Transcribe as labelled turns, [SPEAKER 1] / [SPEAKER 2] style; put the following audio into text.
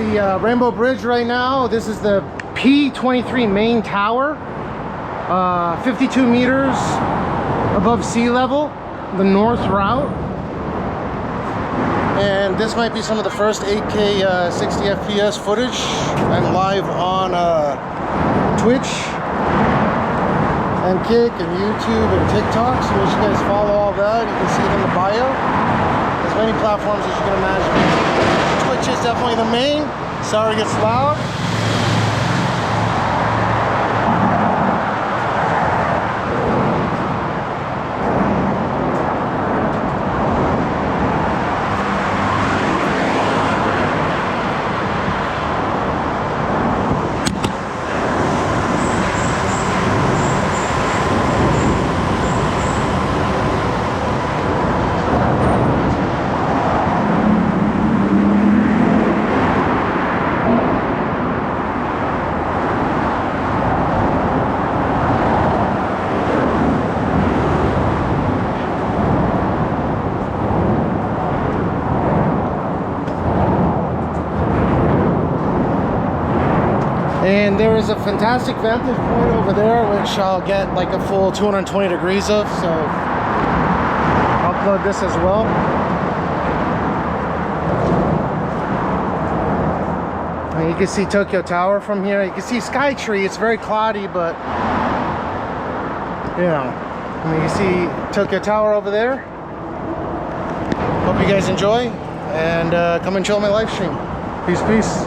[SPEAKER 1] the Rainbow Bridge right now. This is the P23 main tower, 52 meters above sea level, the north route. And this might be some of the first 8K 60 FPS footage. I'm live on Twitch and Kick and YouTube and TikTok, so make sure you guys follow all that. You can see it in the bio. There's many platforms as you can imagine. Twitch is definitely the main. Sorry it gets loud. And there is a fantastic vantage point over there, which I'll get like a full 220 degrees of, so I'll upload this as well. And you can see Tokyo Tower from here. You can see Skytree. It's very cloudy, but you know, I mean, you see Tokyo Tower over there. Hope you guys enjoy, and come and chill my live stream. Peace, peace.